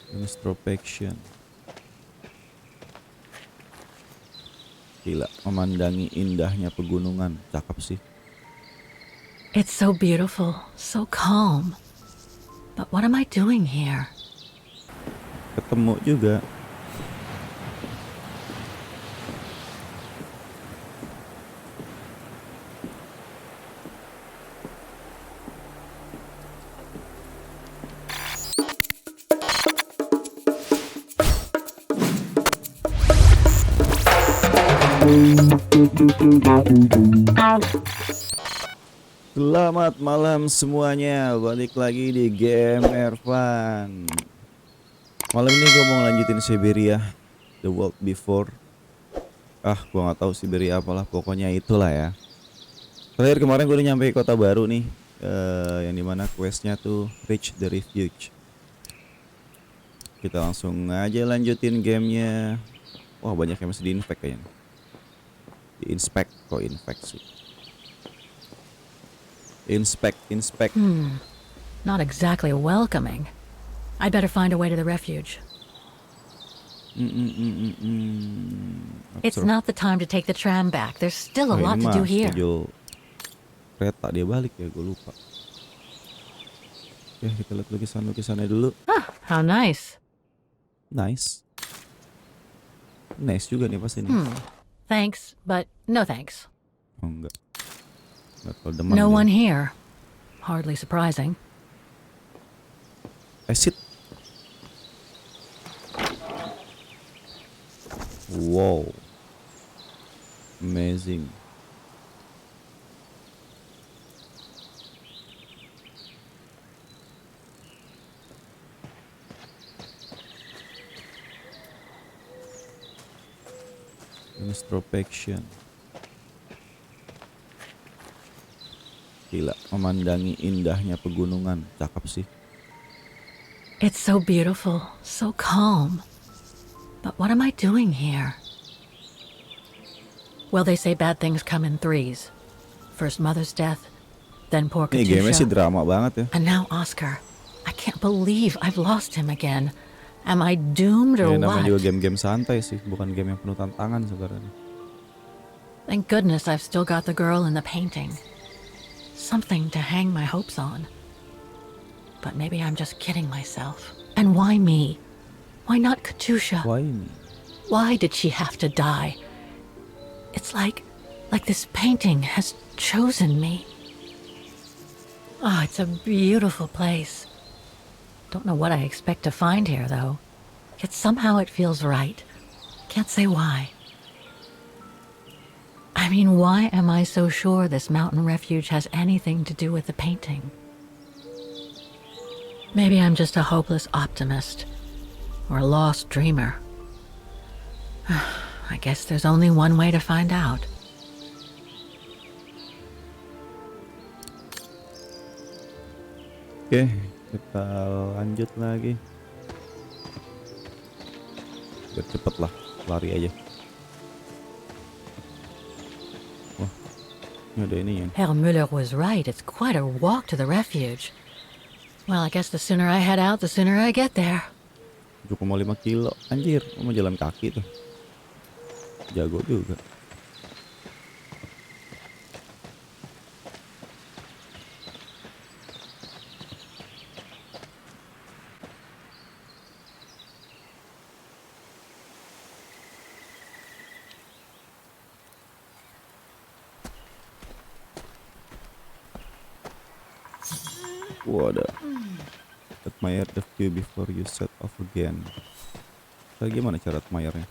Introspection. Gila, memandangi indahnya pegunungan. Cakep sih. It's so beautiful, so calm. But what am I doing here? Ketemu juga. Selamat malam semuanya, balik lagi di game Ervan. Malam ini gue mau lanjutin SYBERIA, The World Before. Gue nggak tahu SYBERIA apalah, pokoknya itulah ya. Terakhir kemarin gue udah nyampe kota baru nih, yang dimana questnya tuh reach the refuge. Kita langsung aja lanjutin gamenya. Wah, banyak yang masih di-inspect kayaknya. Di-inspect kok infeksi. Inspect. Not exactly welcoming. I'd better find a way to the refuge. It's not the time to take the tram back. There's still a lot to do here. Kereta dia balik ya, gue lupa. Oke, kita lihat lukisannya dulu. How nice. Nice juga nih pas ini. Thanks, but no thanks. Oh, enggak. No one here. Hardly surprising. Exit. Wow. Amazing. Introspection. Gila, memandangi indahnya pegunungan. Cakep sih. It's so beautiful, so calm. But what am I doing here? Well, they say bad things come in threes. First mother's death, then poor Ini game sih Katusha, drama banget ya. and now Oscar. I can't believe I've lost him again. Am I doomed or Namanya what? juga game-game santai sih, bukan game yang penuh tantangan sebenarnya. Thank goodness I've still got the girl in the painting. Something to hang my hopes on. But maybe I'm just kidding myself. And why me? Why not Katusha? Why me? Why did she have to die? It's like this painting has chosen me. Oh, it's a beautiful place. Don't know what I expect to find here, though. Yet somehow it feels right. Can't say why. I mean, why am I so sure this mountain refuge has anything to do with the painting? Maybe I'm just a hopeless optimist. Or a lost dreamer. I guess there's only one way to find out. Oke, kita lanjut lagi. Biar cepet lah, lari aja. Wah, ini ada ini ya. Herr Müller was right. It's quite a walk to the refuge. Well, I guess the sooner I head out, the sooner I get there. 7,5 kilo. Anjir, mau jalan kaki tuh. Jago juga. Waduh. Admire the view before you set off again. Gimana cara admire-nya?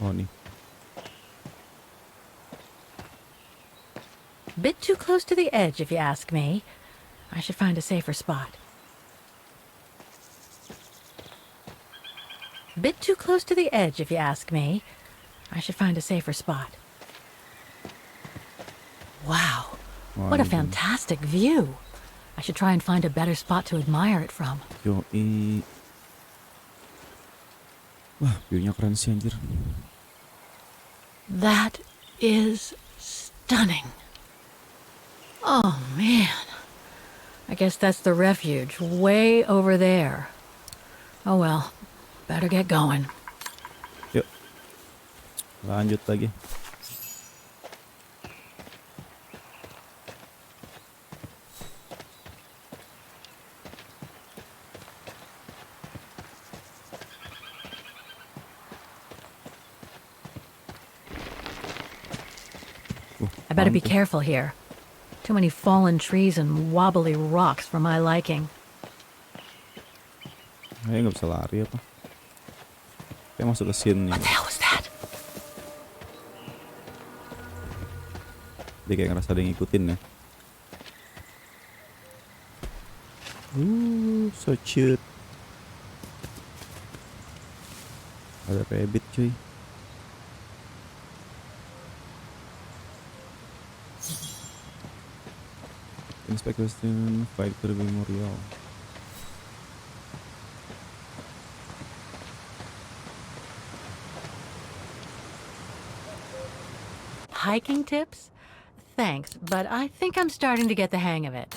Oh nih. Bit too close to the edge, if you ask me. I should find a safer spot. Bit too close to the edge, if you ask me. I should find a safer spot. Wow, what a fantastic view. I should try and find a better spot to admire it from. Yoi. Wah, view-nya keren sih anjir. That is stunning. Oh man. I guess that's the refuge, way over there. Oh well, better get going. Yuk, lanjut lagi. I better be Apaan tuh? careful here. Too many fallen trees and wobbly rocks for my liking. Kayaknya nggak bisa lari apa? Kayak masuk ke scene nih. What the hell was that? Dia kayak ngerasa ada yang ngikutin ya. So cute. Ada rabbit cuy. Inspect question, fight for the memorial. Hiking tips? Thanks, but I think I'm starting to get the hang of it.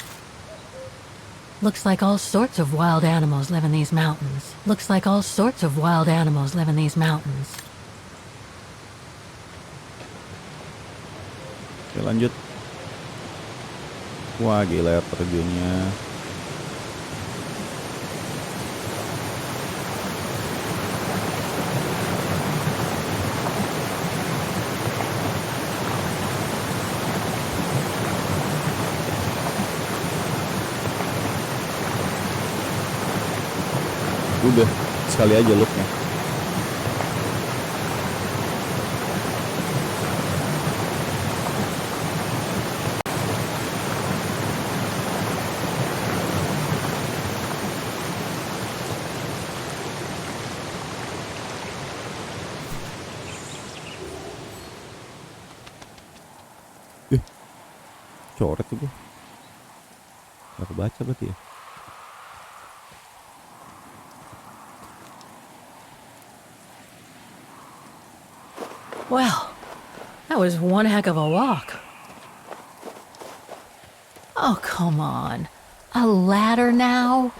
Looks like all sorts of wild animals live in these mountains. Looks like all sorts of wild animals live in these mountains. Oke, lanjut. Wah, gila ya terjunnya. Udah, sekali aja looknya. Coret tuh gue. Gak kebaca berarti ya. Well, that was one heck of a walk. Oh, come on. A ladder now?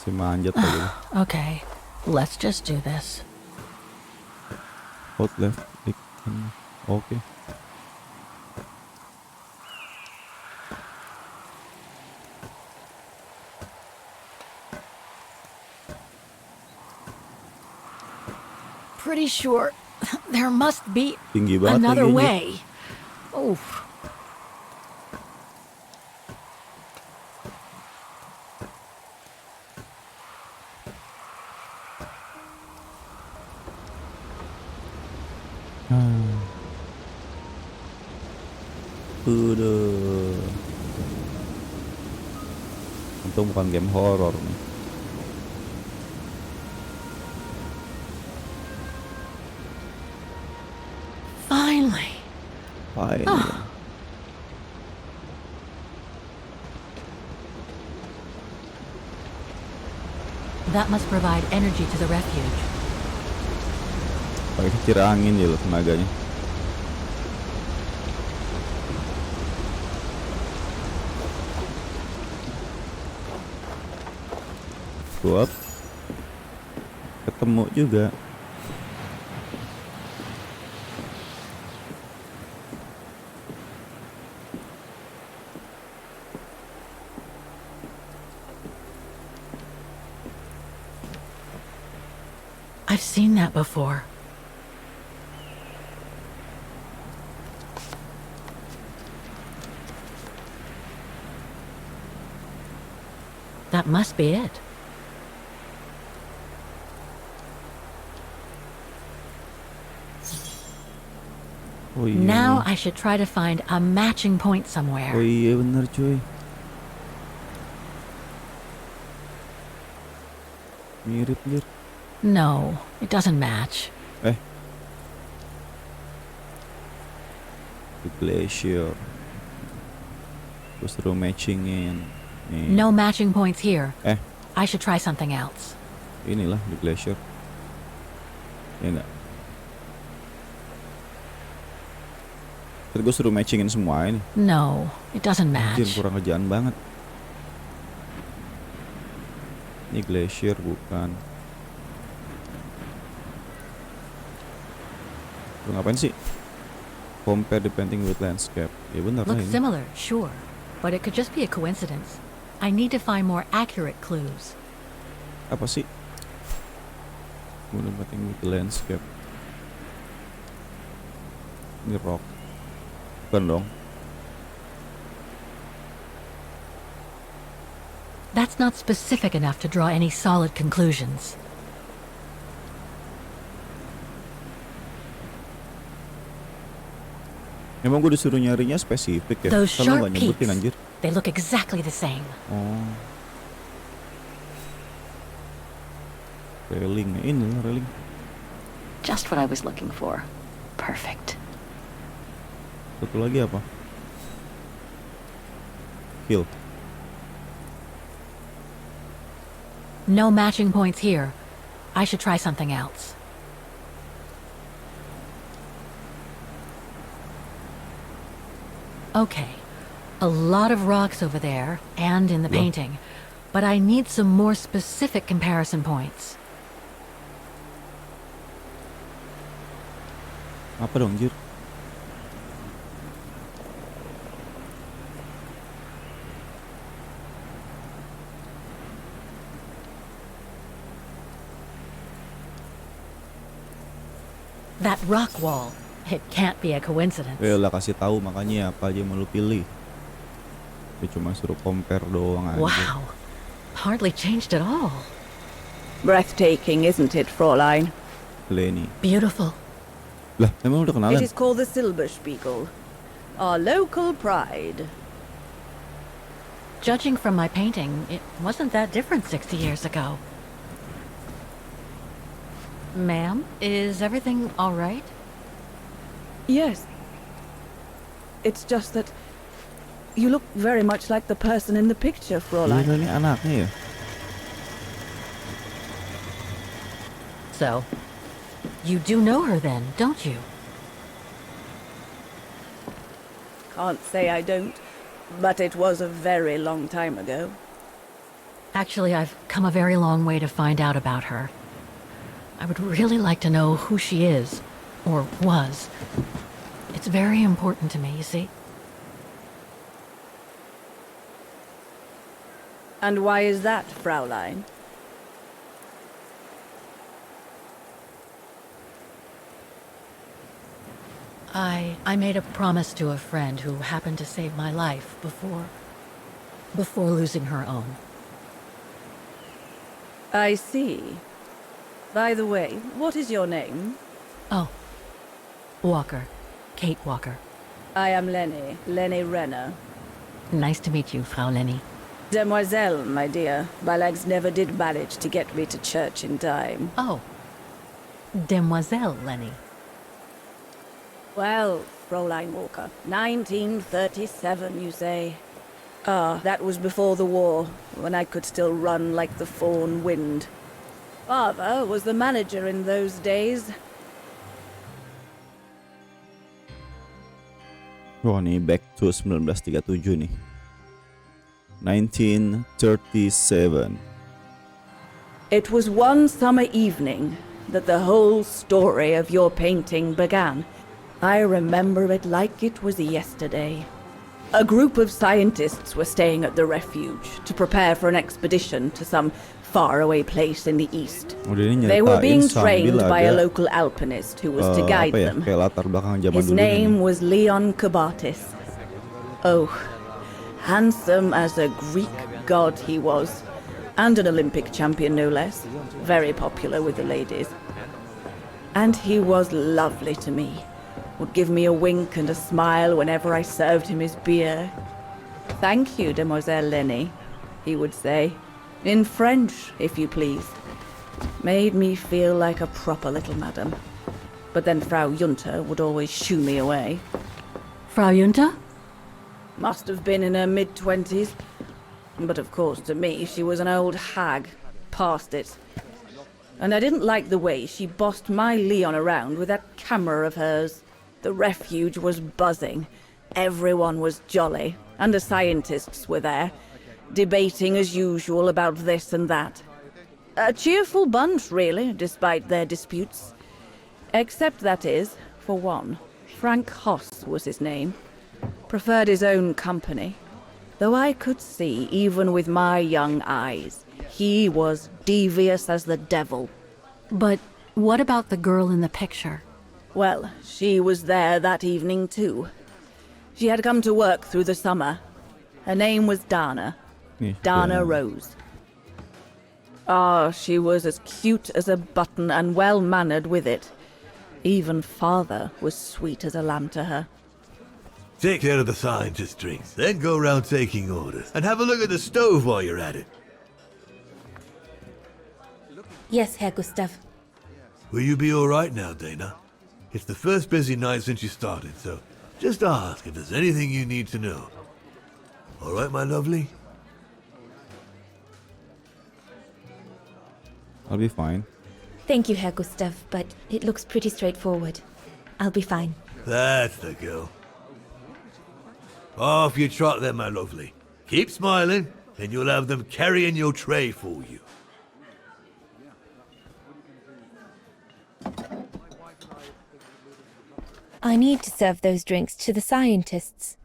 Si manjat lagi. Okay, let's just do this. Hold left, click. Oke. Pretty sure there must be Tinggi banget another lagi, way. Oof. Udah. Untung bukan game horror nih. Finally. Finally. That must provide energy to the refuge. Pakai kincir angin ya loh tenaganya. Buat ketemu juga. I've seen that before. That must be it. Oh iya. Now I should try to find a matching point Oh somewhere. iya bener cuy. Mirip. No, it doesn't match. The glacier. Terus suruh matchingin. Nih. No matching points here. Eh, I should try something else. inilah the glacier. Ya enggak? Tadi gue suruh matchingin semua ini. No, it doesn't Anjir, match. kurang kerjaan banget. Ini glacier bukan. Lu ngapain sih? Compare the painting with landscape. Ya bener lah Looks ini. similar, sure, but it could just be a coincidence. I need to find more accurate clues. Apa sih? Compare the painting with the landscape. Ini rock. Bukan dong. That's not specific enough to draw any solid conclusions. Emang gue disuruh nyarinya spesifik ya? Those Kalau sharp nggak nyebutin peaks, anjir. they look exactly the same. Oh. Railing, ini lah railing. Just what I was looking for. Perfect. Satu lagi apa? Hill. No matching points here. I should try something else. Okay, a lot of rocks over there and in the Yeah. painting, but I need some more specific comparison points. Apa dong, anjir? That rock wall, it can't be a coincidence. Lah kasih tahu makanya apa aja yang mau lu pilih. Dia cuma suruh compare doang aja. Wow, hardly changed at all. Breathtaking, isn't it, Fräulein? Lenny. Beautiful. Lah, emang lu udah kenalan? It is called the Silberspiegel, our local pride. Judging from my painting, it wasn't that different 60 years ago. Ma'am, is everything all right? Yes. It's just that you look very much like the person in the picture, Fräulein. Ini anaknya ya? So, you do know her then, don't you? Can't say I don't, but it was a very long time ago. Actually, I've come a very long way to find out about her. I would really like to know who she is, or was. It's very important to me, you see. And why is that, Fräulein? I made a promise to a friend who happened to save my life before losing her own. I see. By the way, what is your name? Oh, Walker. Kate Walker. I am Lenny Renner. Nice to meet you, Frau Lenny. Demoiselle, my dear. My legs never did manage to get me to church in time. Oh, Demoiselle Lenny. Well, Fräulein Walker, 1937, you say? Ah, that was before the war, when I could still run like the fawn wind. Father was the manager in those days. Wah, nih back to 1937 nih. 1937. It was one summer evening that the whole story of your painting began. I remember it like it was yesterday. A group of scientists were staying at the refuge to prepare for an expedition to some faraway place in the east. They were being trained by a local alpinist who was to guide them. His name was Leon Kabatis. Oh, handsome as a Greek god he was, and an Olympic champion no less, very popular with the ladies. And he was lovely to me, would give me a wink and a smile whenever I served him his beer. "Thank you, Demoiselle Lenny," he would say, in French, if you please. Made me feel like a proper little madam. But then Frau Junta would always shoo me away. Frau Junta? Must have been in her mid-20s. But of course, to me, she was an old hag. Past it. And I didn't like the way she bossed my Leon around with that camera of hers. The refuge was buzzing. Everyone was jolly, and the scientists were there, debating as usual about this and that. A cheerful bunch, really, despite their disputes. Except, that is, for one, Frank Hoss was his name. Preferred his own company. Though I could see, even with my young eyes, he was devious as the devil. But what about the girl in the picture? Well, she was there that evening too. She had come to work through the summer. Her name was Dana. Dana Roze. Ah, she was as cute as a button and well-mannered with it. Even father was sweet as a lamb to her. Take care of the scientist drinks, then go around taking orders. And have a look at the stove while you're at it. Yes, Herr Gustav. Will you be alright now, Dana? It's the first busy night since you started, so just ask if there's anything you need to know. Alright, my lovely? I'll be fine. Thank you, Herr Gustav, but it looks pretty straightforward. I'll be fine. That's the girl. Off you trot then, my lovely. Keep smiling, and you'll have them carrying your tray for you. I need to serve those drinks to the scientists.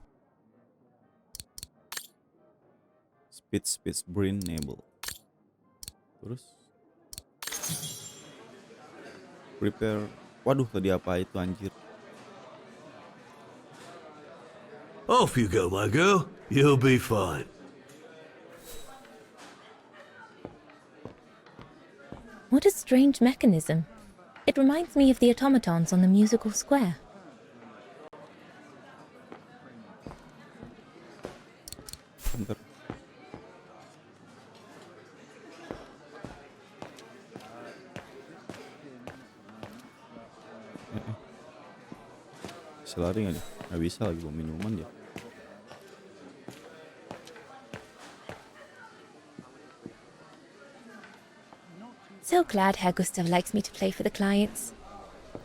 Speed brain enable. Terus prepare. Waduh, tadi apa itu anjir? Off you go, my girl. You'll be fine. What a strange mechanism. It reminds me of the automatons on the musical square. Bentar. Bisa lari nggak dia? Nggak bisa lagi bawa minuman dia. So glad Herr Gustav likes me to play for the clients.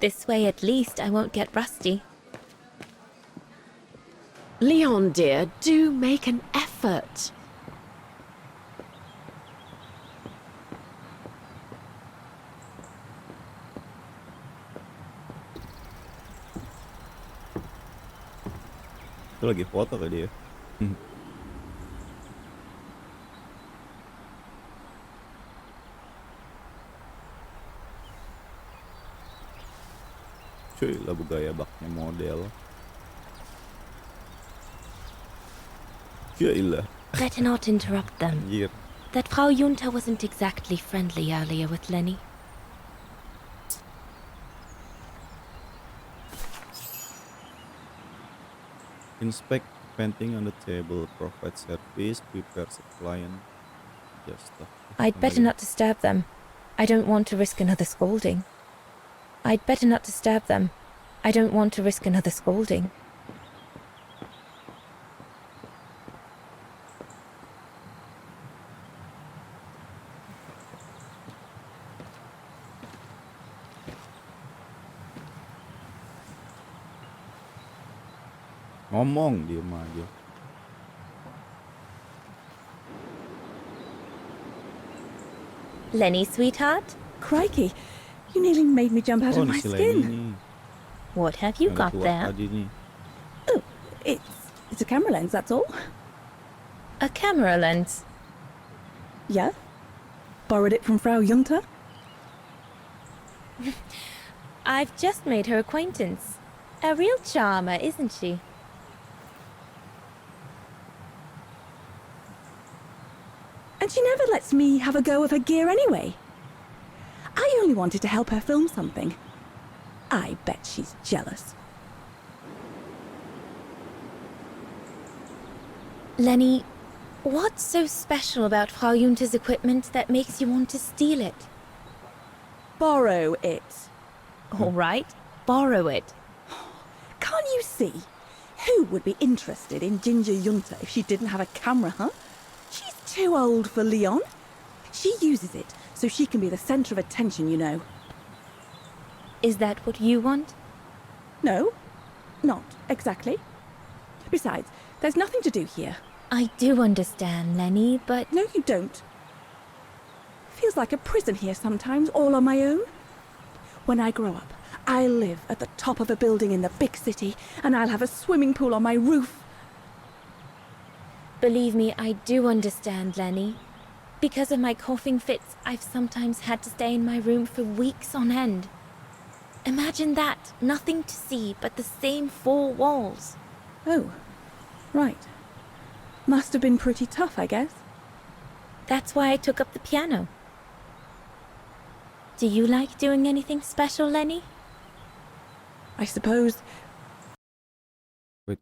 This way, at least, I won't get rusty. Leon, dear, do make an effort. Itu lagi foto kayak dia. Cuy, lagu gaya baknya model. Gila. Better not interrupt them. Anjir. That Frau Junta wasn't exactly friendly earlier with Lenny. Inspect painting on the table, provide service, prepare the client. Just stuff. I'd better not disturb them. I don't want to risk another scolding. I'd better not disturb them. I don't want to risk another scolding. Ngomong diem aja. Lenny, sweetheart, Crikey, you nearly made me jump out Oh, of my si Lenny skin. nih. what have you Yang got tua there? tadi nih. Oh, it's a camera lens, that's all. A camera lens. Yeah? Borrowed it from Frau Junta? I've just made her acquaintance. A real charmer, isn't she? And she never lets me have a go of her gear anyway. I only wanted to help her film something. I bet she's jealous. Lenny, what's so special about Frau Junta's equipment that makes you want to steal it? Borrow it. All right, borrow it. Can't you see? Who would be interested in Ginger Junta if she didn't have a camera, huh? She's too old for Leon. She uses it so she can be the centre of attention, you know. Is that what you want? No, Not exactly. Besides, there's nothing to do here. I do understand, Lenny, but No, you don't. Feels like a prison here sometimes, all on my own. When I grow up, I'll live at the top of a building in the big city, and I'll have a swimming pool on my roof. believe me, I do understand, Lenny. Because of my coughing fits, I've sometimes had to stay in my room for weeks on end. Imagine that, nothing to see but the same four walls. Oh, right. Must have been pretty tough, I guess. That's why I took up the piano. Do you like doing anything special, Lenny? I suppose Wait.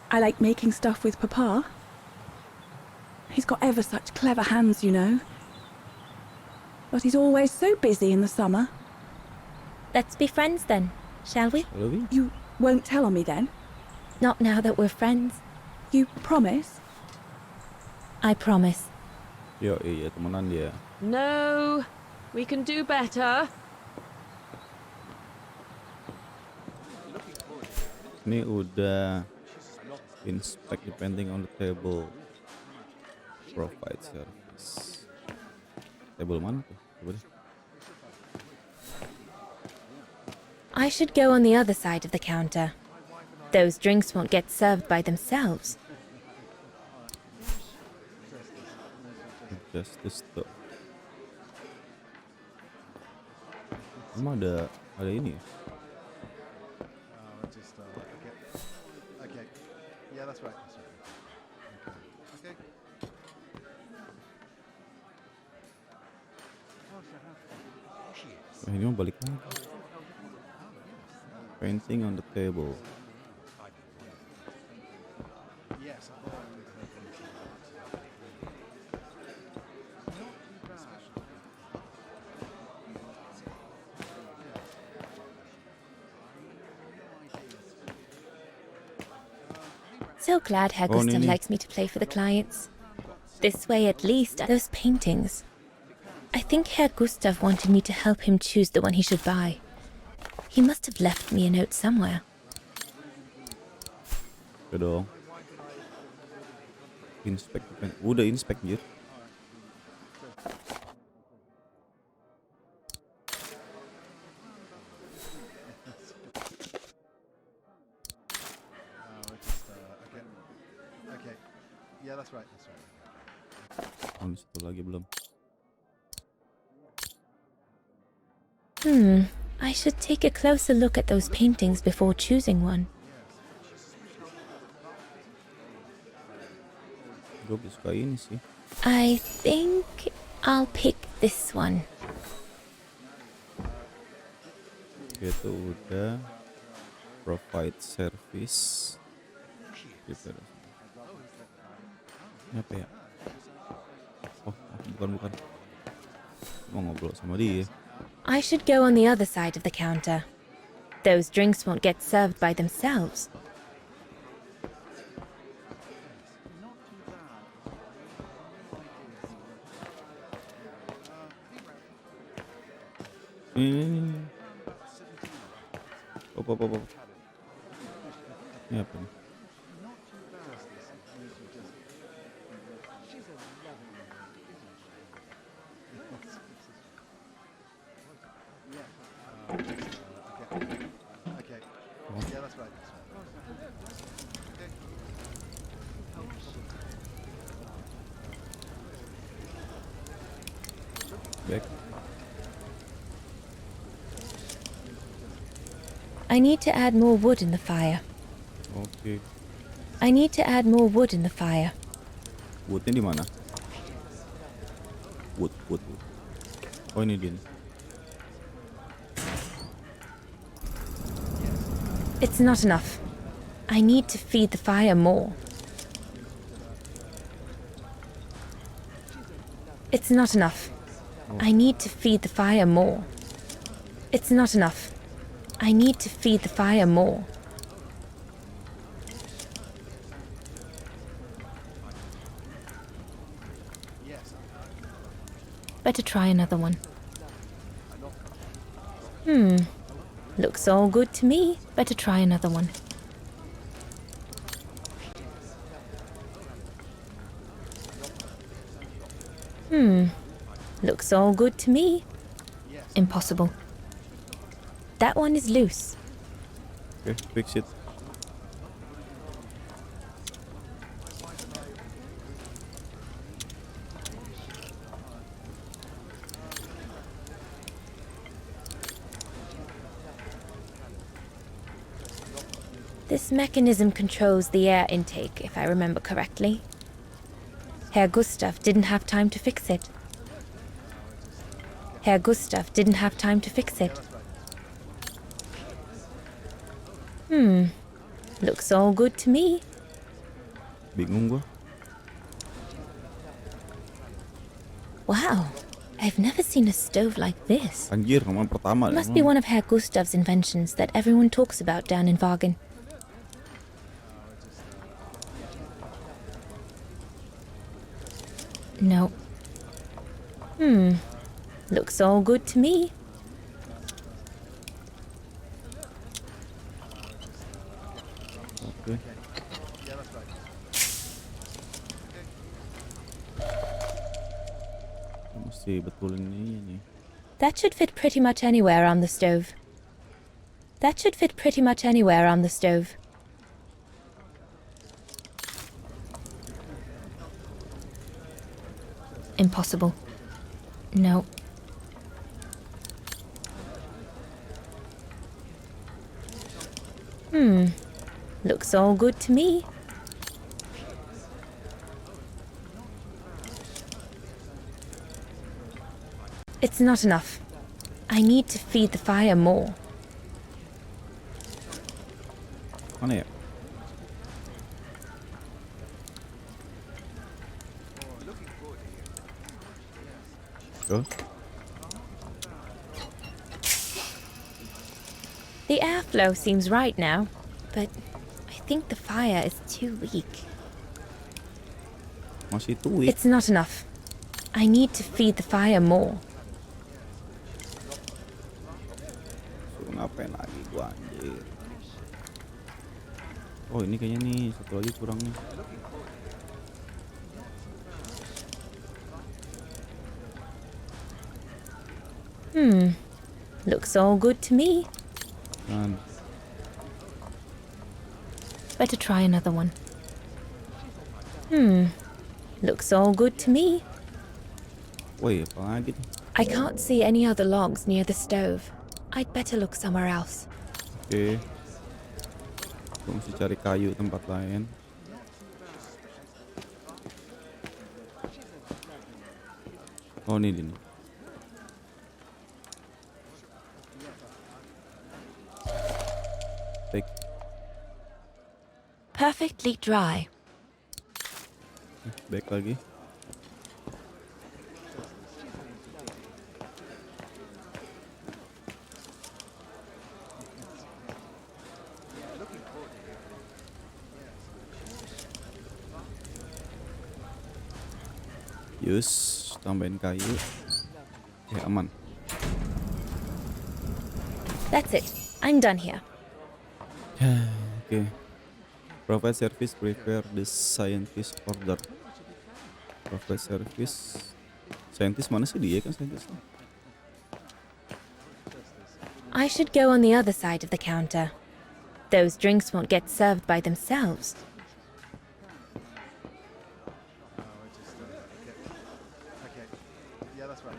I like making stuff with Papa. He's got ever such clever hands, you know. But he's always so busy in the summer. Let's be friends then, shall we? Shall we? You won't tell on me then? Not now that we're friends. You promise? I promise. Yo, iya temenan dia. No, we can do better. Ini udah inspect depending on the table. Provide service. Table mana tuh? Coba deh. I should go on the other side of the counter. Those drinks won't get served by themselves. Just the stuff. Emang ada ini ya? Okay. Yeah, that's right. Okay. Ini mah balik lagi. Painting on the table. Yes. So glad Herr Oh, Gustav Nini. likes me to play for the clients. This way at least, those paintings. I think Herr Gustav wanted me to help him choose the one he should buy. He must have left me a note somewhere. Oke dong. Inspect. Udah inspect gitu. Okay. Yeah, that's right. Oh, ini satu lagi belum. I should take a closer look at those paintings before choosing one. Gue lebih suka ini sih. I think I'll pick this one. Itu udah provide service. Ini apa ya? Oh, bukan. Mau ngobrol sama dia. I should go on the other side of the counter. Those drinks won't get served by themselves. Ini. Op. Ini apa nih? Okay. Yeah, that's right. Back. I need to add more wood in the fire. Oke. I need to add more wood in the fire. Woodnya di mana? Wood. Oh, ini dia. It's not enough. I need to feed the fire more. It's not enough. I need to feed the fire more. It's not enough. I need to feed the fire more. Better try another one. Looks all good to me. Better try another one. Looks all good to me. Impossible. That one is loose. Okay, fix it. This mechanism controls the air intake, if I remember correctly. Herr Gustav didn't have time to fix it. Herr Gustav didn't have time to fix it. Looks all good to me. Bingung gua. Wow, I've never seen a stove like this. Anjir, nomor pertama. Must be one of Herr Gustav's inventions that everyone talks about down in Vaghen. No. Looks all good to me. Okay. Mesti betulin ini. That should fit pretty much anywhere on the stove. That should fit pretty much anywhere on the stove. Impossible. No. Looks all good to me. It's not enough. I need to feed the fire more. Mana ya? Go. The airflow seems right now, but I think the fire is too weak. Masih too weak. It's not enough. I need to feed the fire more. Suruh ngapain lagi gua anjir. Oh ini kayaknya nih satu lagi kurang nih. Looks all good to me. Kan. Better try another one. Looks all good to me. Woi apa lagi nih? I can't see any other logs near the stove. I'd better look somewhere else. Oke. Gua mesti cari kayu tempat lain. Oh ini dia nih. Take. Perfectly dry. Back lagi. Yus, tambahin kayu. Aman. That's it. I'm done here. Okay. Provide service, prepare the scientist order. Provide service. Scientist mana sih dia kan scientist? I should go on the other side of the counter. Those drinks won't get served by themselves. Okay. Yeah, that's right.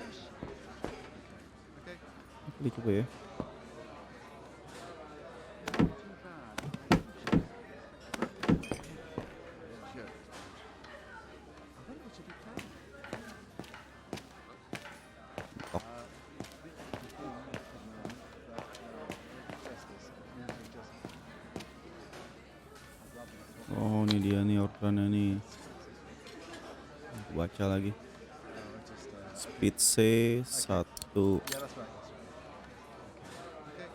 Okay. Boleh coba ya. Oh ini dia nih orderannya nih. Baca lagi. Speed C 1. Yeah, that's right. Okay.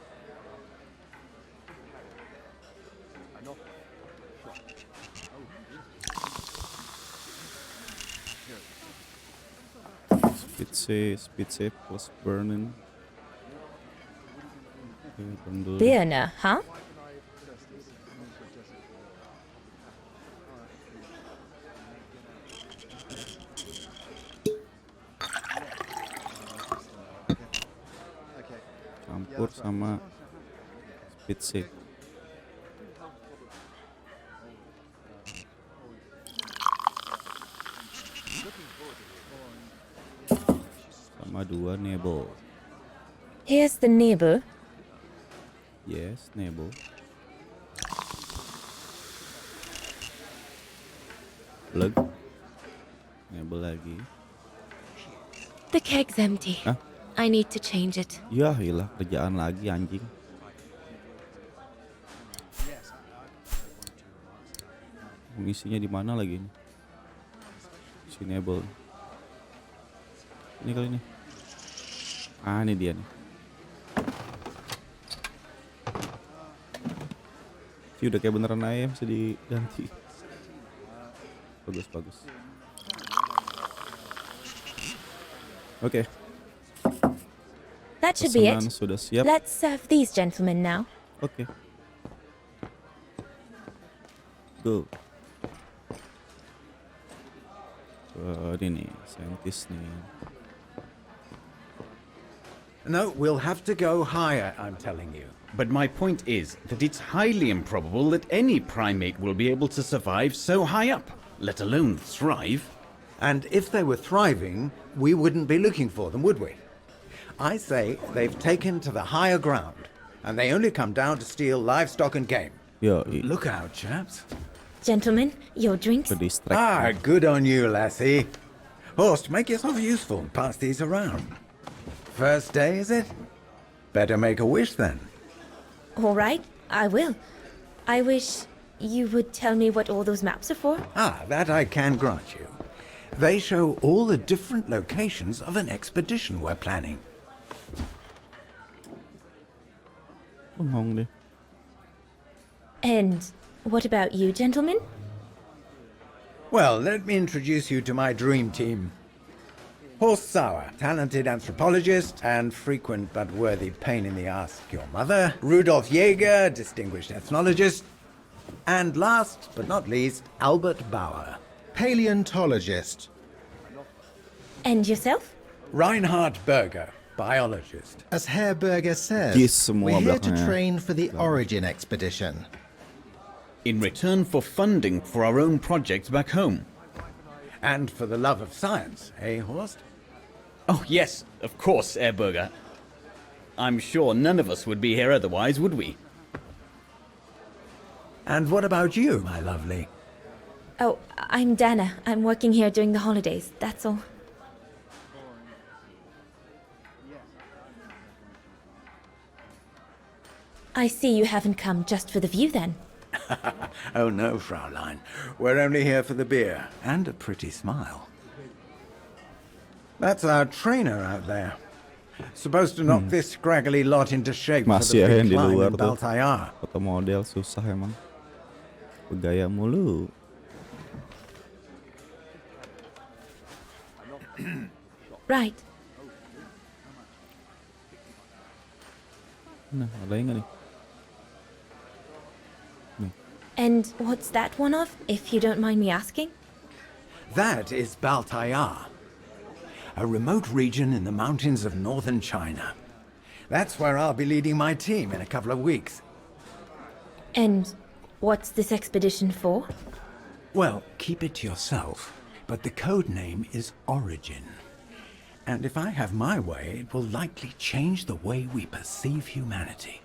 Speed C plus burning. Tunggu dulu. Birna, huh? Okay. Campur sama speed shake. Sama 2 nebo. Here's the neighbor. Yes, nebo. Leg. Nebo lagi. The keg's empty. Hah? I need to change it. Ya ilah, kerjaan lagi anjing. Ngisinya di mana lagi nih? Si Nebel. Ini kali ini. Ah, ini dia nih. Sih udah kayak beneran ayam, bisa diganti. Bagus, bagus. Oke, That should be pesanan it. sudah siap. Let's serve these gentlemen now. Oke. Go. Ini nih, saintis nih. No, we'll have to go higher, I'm telling you. But my point is that it's highly improbable that any primate will be able to survive so high up, let alone thrive. And if they were thriving, we wouldn't be looking for them, would we? I say they've taken to the higher ground, and they only come down to steal livestock and game. Yo, Look out, chaps. Gentlemen, your drinks. ke distract. Ah, good on you, lassie. Horst, make yourself useful and pass these around. First day, is it? Better make a wish then. All right, I will. I wish you would tell me what all those maps are for. Ah, that I can grant you. They show all the different locations of an expedition we're planning. Bengong deh. And what about you, gentlemen? Well, let me introduce you to my dream team. Horst Sauer, talented anthropologist and frequent but worthy pain in the ass to your mother. Rudolf Jäger, distinguished ethnologist. And last but not least, Albert Bauer, Paleontologist. And yourself? Reinhard Berger, biologist. As Herr Berger says, Yes, semua we're here to belakangnya. train for the Origin expedition. In return for funding for our own projects back home. And for the love of science, eh, Horst? Oh, yes, of course, Herr Berger. I'm sure none of us would be here otherwise, would we? And what about you, my lovely? Oh, I'm Dana. I'm working here during the holidays, that's all. I see you haven't come just for the view then. Oh no, Fraulein. We're only here for the beer and a pretty smile. That's our trainer out there. Supposed to knock this scraggly lot into shape for Masih the ada yang big di climb luar in tuh. Baltayar. Foto model susah emang. Bergaya mulu. Right. Nah, ada yang nggak nih? And what's that one of, if you don't mind me asking? That is Baltayar, a remote region in the mountains of northern China. That's where I'll be leading my team in a couple of weeks. And what's this expedition for? Well, keep it to yourself, but the code name is Origin. And if I have my way, it will likely change the way we perceive humanity.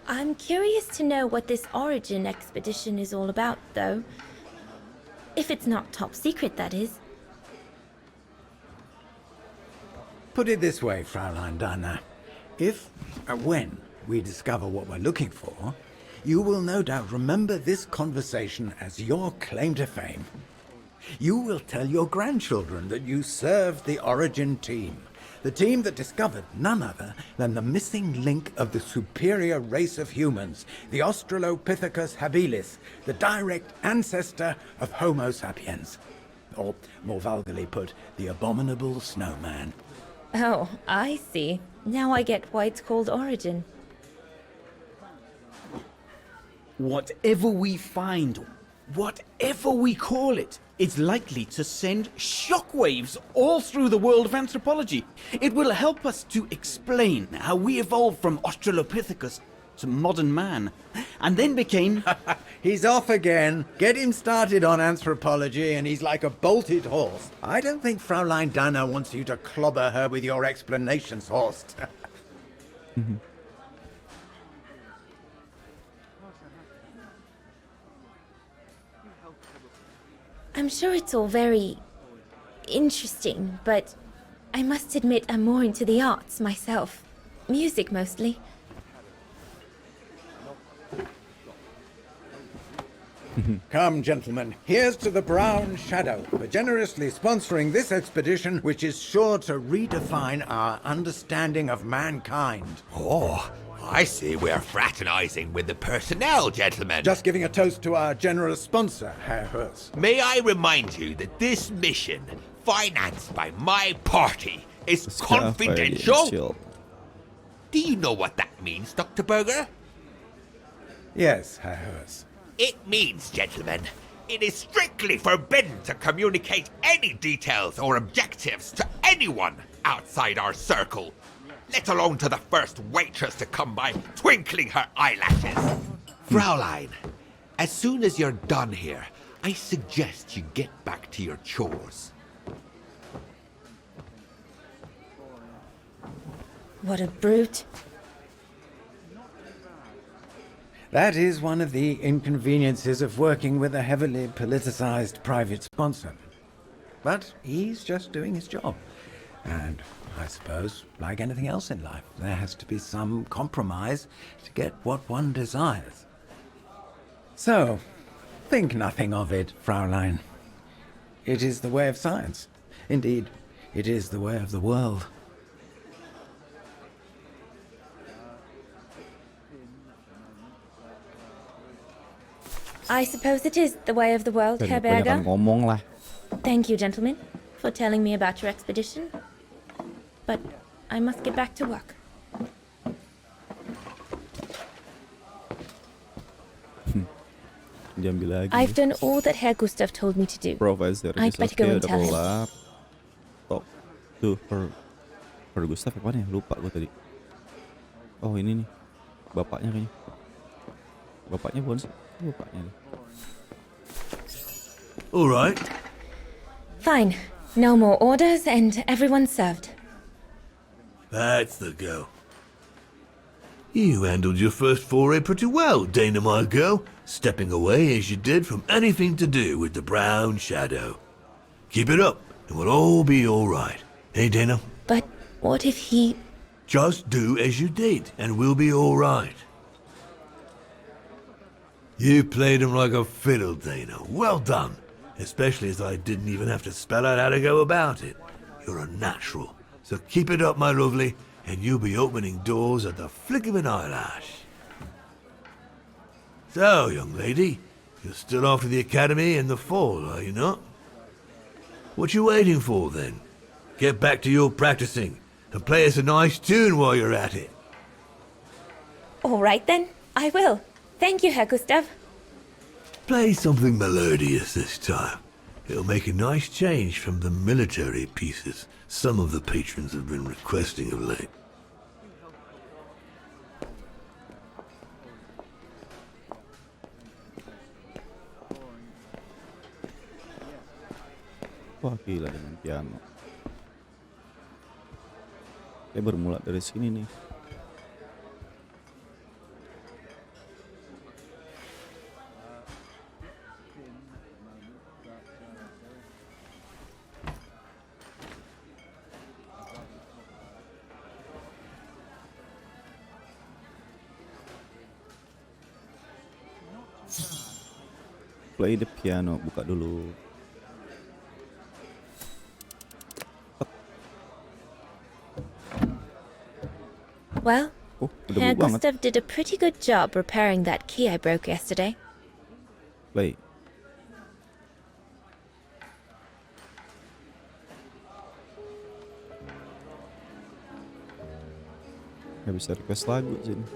I'm curious to know what this Origin expedition is all about, though. If it's not top secret, that is. Put it this way, Fraulein Dana. If, when, we discover what we're looking for, you will no doubt remember this conversation as your claim to fame. You will tell your grandchildren that you served the Origin team, the team that discovered none other than the missing link of the superior race of humans, the Australopithecus habilis, the direct ancestor of Homo sapiens. Or, more vulgarly put, the abominable snowman. Oh, I see. Now I get why it's called Origin. Whatever we find, whatever we call it, it's likely to send shockwaves all through the world of anthropology. It will help us to explain how we evolved from Australopithecus to modern man, and then became... He's off again. Get him started on anthropology and he's like a bolted horse. I don't think Fraulein Dana wants you to clobber her with your explanations, Horst. I'm sure it's all very interesting, but I must admit I'm more into the arts myself. Music mostly. Come, gentlemen, here's to the Brown Shadow for generously sponsoring this expedition, which is sure to redefine our understanding of mankind. Oh, I see we're fraternizing with the personnel, gentlemen. Just giving a toast to our generous sponsor, Herr Herz. May I remind you that this mission, financed by my party, is confidential? Do you know what that means, Dr. Berger? Yes, Herr Herz. It means, gentlemen, it is strictly forbidden to communicate any details or objectives to anyone outside our circle, let alone to the first waitress to come by twinkling her eyelashes. Fraulein, as soon as you're done here, I suggest you get back to your chores. What a brute. That is one of the inconveniences of working with a heavily politicized private sponsor. But he's just doing his job. And I suppose, like anything else in life, there has to be some compromise to get what one desires. So, think nothing of it, Fraulein. It is the way of science. Indeed, it is the way of the world. I suppose it is the way of the world, Herr Berger. Ngomong lah. Thank you, gentlemen, for telling me about your expedition. But I must get back to work. Diambil lagi. I've done all that Herr Gustav told me to do. Profesor I'd better go and udah tell him. kelar. Tuh, per Gustav apa nih? Lupa gue tadi. Oh ini nih, bapaknya kayaknya. Bapaknya bukan sih? Bapaknya nih. All right. Fine. No more orders and everyone's served. That's the go. You handled your first foray pretty well, Dana, my girl, stepping away as you did from anything to do with the Brown Shadow. Keep it up, and we'll all be all right. Hey, Dana? But what if he... Just do as you did, and we'll be all right. You played him like a fiddle, Dana. Well done. Especially as I didn't even have to spell out how to go about it. You're a natural. So keep it up, my lovely, and you'll be opening doors at the flick of an eyelash. So, young lady, you're still off to the academy in the fall, are you not? What you waiting for, then? Get back to your practicing, and play us a nice tune while you're at it. All right then, I will. Thank you, Herr Gustav. Play something melodious this time. It'll make a nice change from the military pieces some of the patrons have been requesting of late. Wah gila dengan piano. Kayak bermula dari sini nih. Play the piano, buka dulu. Well, udah Herr bau banget. Gustav did a pretty good job repairing that key I broke yesterday. Play. Gak bisa request lagu sini.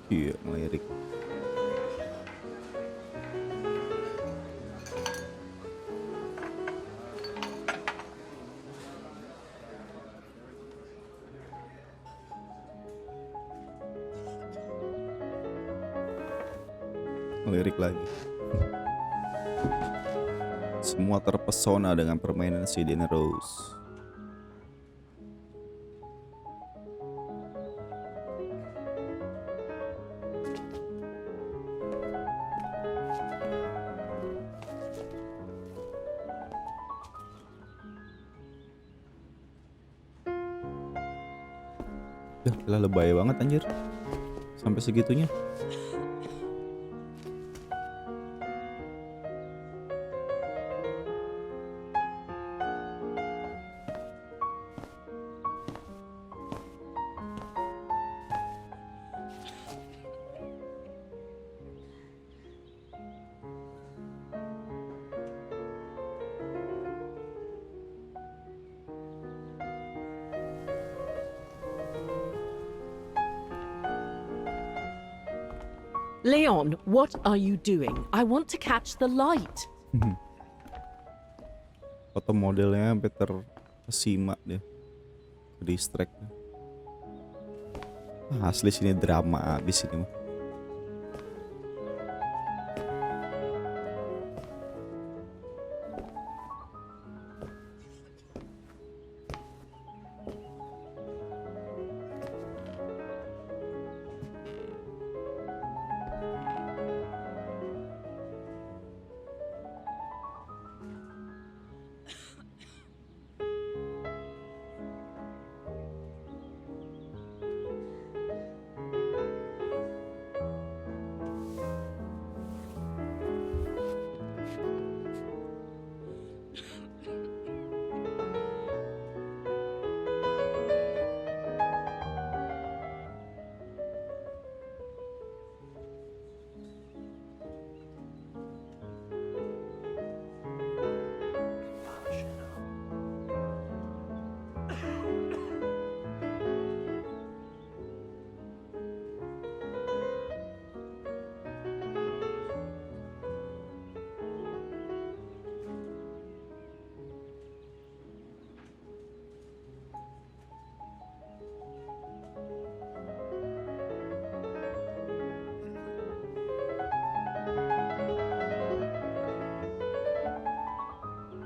Iya, ngelirik. Ngelirik lagi. Semua terpesona dengan permainan si Roze. Gila lebay banget anjir. Sampai segitunya. Leon, what are you doing? I want to catch the light. Foto modelnya sampai terkesima dia. Distract. Asli sini drama abis ini mah.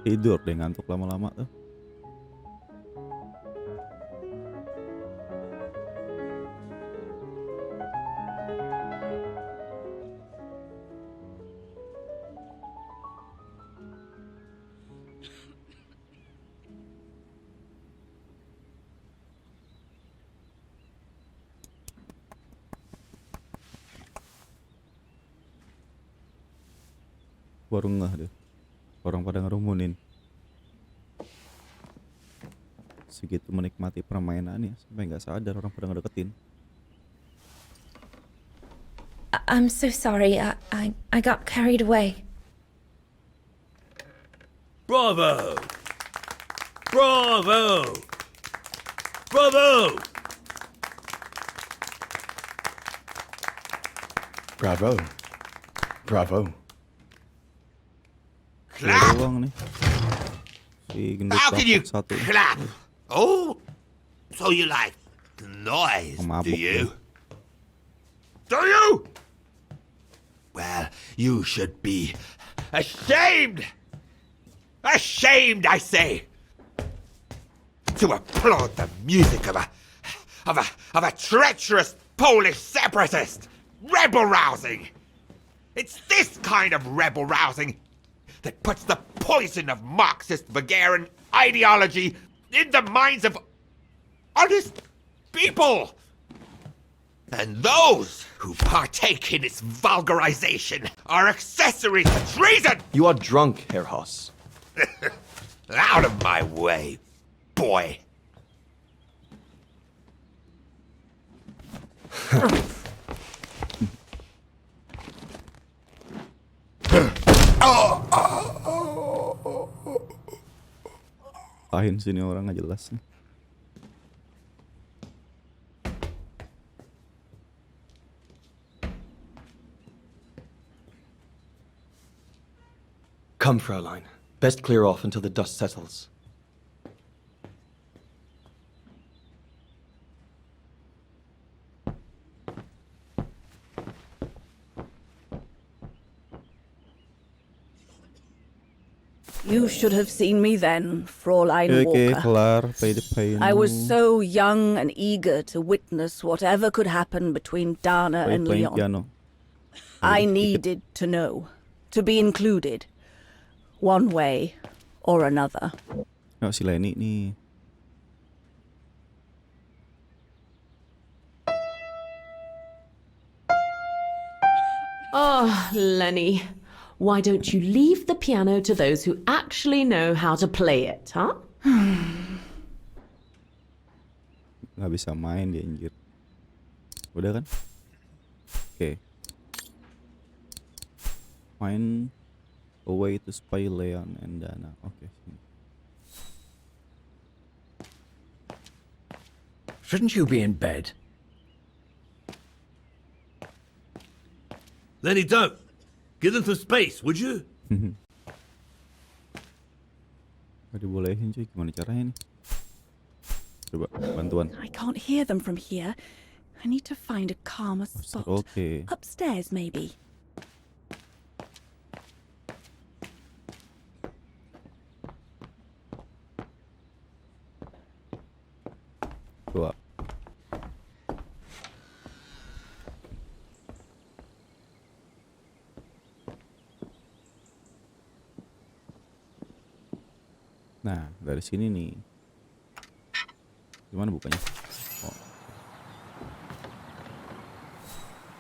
Tidur deh, ngantuk lama-lama tuh. Baru ngeh deh. Orang pada ngerumunin. Segitu menikmati permainannya sampai nggak sadar orang pada ngedeketin. I'm so sorry. I got carried away. Bravo! Bravo! Bravo! Bravo. Bravo. Clap! Doang nih. Si gendut How can you satu. clap? Oh, so you like the noise, Mabuk do you? tuh. Do you? Well, you should be ashamed. Ashamed, I say, to applaud the music of a treacherous Polish separatist, rebel rousing. It's this kind of rebel rousing that puts the poison of Marxist Vaghen ideology in the minds of honest people. And those who partake in its vulgarization are accessories to treason! You are drunk, Herr Haas. Out of my way, boy. Apain sini orang nggak jelas nih. Come, Fraulein. Best clear off until the dust settles. You should have seen me then, Fräulein Oke, Walker. kelar. Pay the pain. I was so young and eager to witness whatever could happen between Dana and playing Leon. piano. I needed to know, to be included, one way or another. Oh, si Lenny nih. Oh, Lenny. Why don't you leave the piano to those who actually know how to play it, huh? Nggak bisa main dia anjir. Udah kan? Oke. Find a way to spy Leon and Dana. Oke. Shouldn't you be in bed? Lenny, don't. Give them some space, would you? Gak dibolehin cuy, gimana caranya nih? Coba bantuan. I can't hear them from here. I need to find a calmer spot. Oke. Upstairs, maybe. Coba. Nah, dari sini nih. Gimana bukanya? Oh.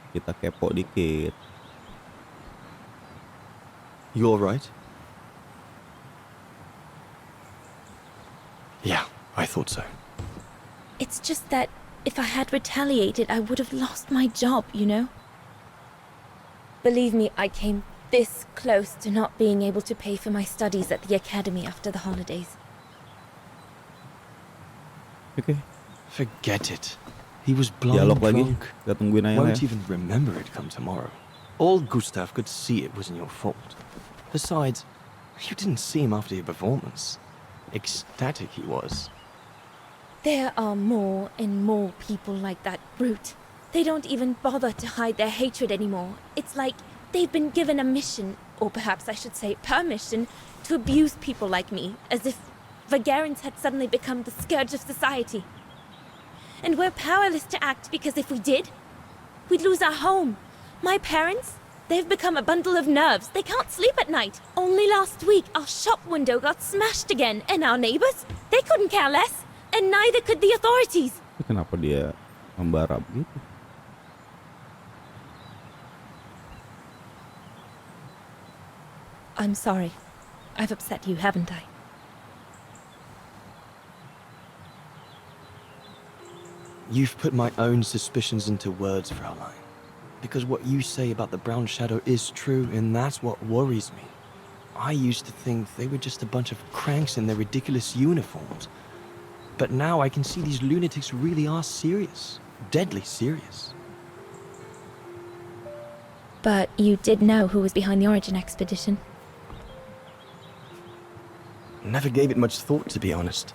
Kita kepo dikit. You all right? Yeah, I thought so. It's just that if I had retaliated, I would have lost my job, you know? Believe me, I came this close to not being able to pay for my studies at the academy after the holidays. Oke. Forget it. He was blind Dialog lagi. drunk. Kita tungguin aja Won't ya. even remember it come tomorrow. All Gustav could see it wasn't your fault. Besides, you didn't see him after your performance. Ecstatic he was. There are more and more people like that brute. They don't even bother to hide their hatred anymore. It's like they've been given a mission, or perhaps I should say permission, to abuse people like me, as if Vagarans had suddenly become the scourge of society. And we're powerless to act because if we did, we'd lose our home. My parents, they've become a bundle of nerves. They can't sleep at night. Only last week, our shop window got smashed again, and our neighbors, they couldn't care less, and neither could the authorities. Kenapa dia membara begitu? I'm sorry. I've upset you, haven't I? You've put my own suspicions into words, Fraulein. Because what you say about the Brown Shadow is true, and that's what worries me. I used to think they were just a bunch of cranks in their ridiculous uniforms. But now I can see these lunatics really are serious. Deadly serious. But you did know who was behind the Origin expedition. Never gave it much thought, to be honest.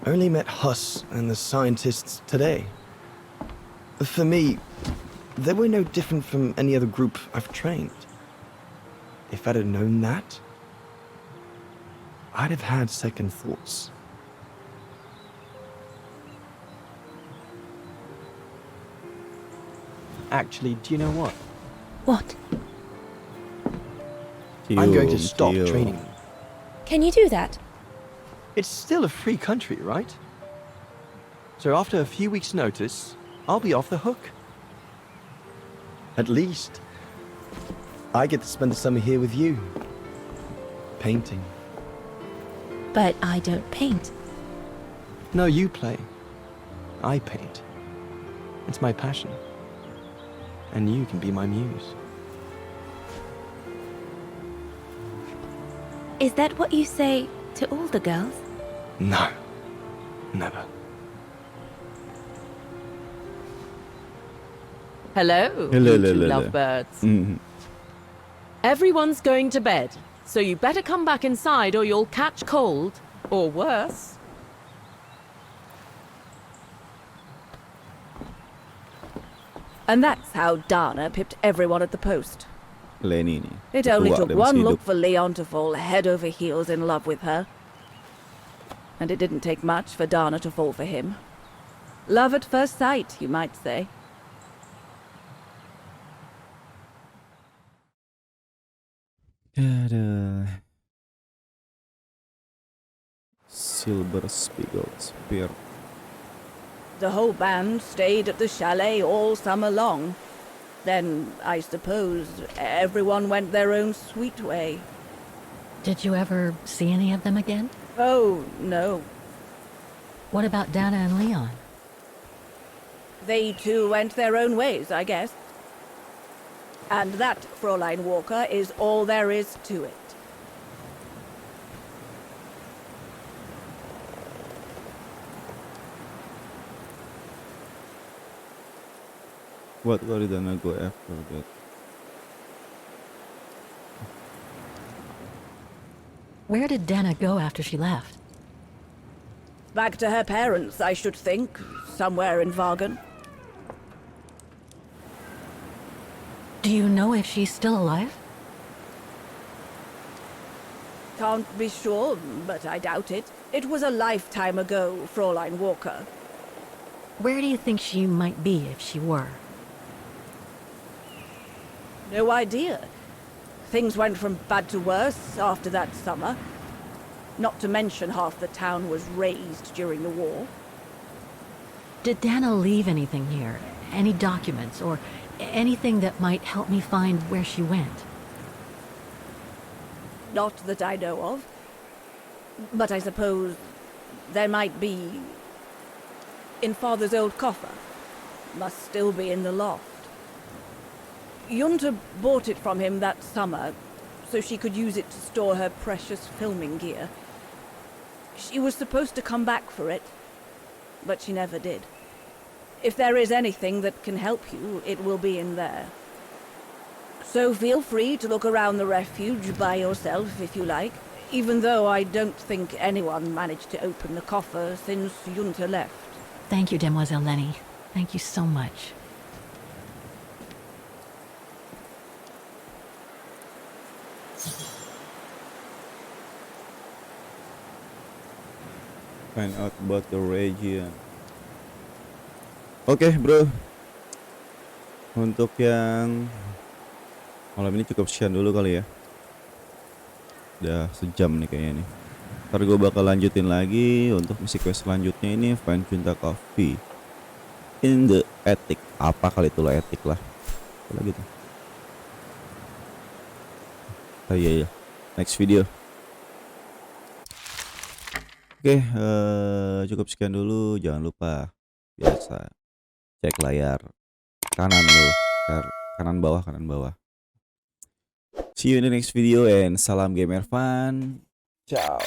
Only met Huss and the scientists today. For me, they were no different from any other group I've trained. If I'd have known that, I'd have had second thoughts. Actually, do you know what? What? I'm going to stop training them. Can you do that? It's still a free country, right? So after a few weeks' notice, I'll be off the hook. At least, I get to spend the summer here with you, painting. But I don't paint. No, you play. I paint. It's my passion. And you can be my muse. Is that what you say to all the girls? No, never. Hello, Hello, you two hello, hello. lovebirds. Mhm. Everyone's going to bed, so you better come back inside or you'll catch cold, or worse. And that's how Dana pipped everyone at the post. Lenny nih. It only Ketua, took dia masih one hidup. look for Leon to fall head over heels in love with her. And it didn't take much for Dana to fall for him. Love at first sight, you might say. Aduh. Silver Spiegel Spear. The whole band stayed at the chalet all summer long. Then, I suppose, everyone went their own sweet way. Did you ever see any of them again? Oh, no. What about Dana and Leon? They too went their own ways, I guess. And that, Fräulein Walker, is all there is to it. What did Dana go after that? Where did Dana go after she left? Back to her parents, I should think. Somewhere in Vaghen. Do you know if she's still alive? Can't be sure, but I doubt it. It was a lifetime ago, Fräulein Walker. Where do you think she might be if she were? No idea. Things went from bad to worse after that summer. Not to mention half the town was razed during the war. Did Dana leave anything here? Any documents or anything that might help me find where she went? Not that I know of. But I suppose there might be in Father's old coffer. Must still be in the loft. Junta bought it from him that summer, so she could use it to store her precious filming gear. She was supposed to come back for it, but she never did. If there is anything that can help you, it will be in there. So feel free to look around the refuge by yourself if you like, even though I don't think anyone managed to open the coffer since Junta left. Thank you, Demoiselle Lenny. Thank you so much. Find out about the region. Oke, bro. Untuk yang malam ini cukup sekian dulu kali ya. Udah sejam nih kayaknya nih. Ntar gue bakal lanjutin lagi untuk misi quest selanjutnya ini Find Junta Coffee in the Attic. Apa kali itu lah Attic lah. Apa lagi tuh? Oh iya iya. Next video. Oke, cukup sekian dulu. Jangan lupa biasa cek layar kanan lo, kanan bawah. See you in the next video and salam gamer fun. Ciao.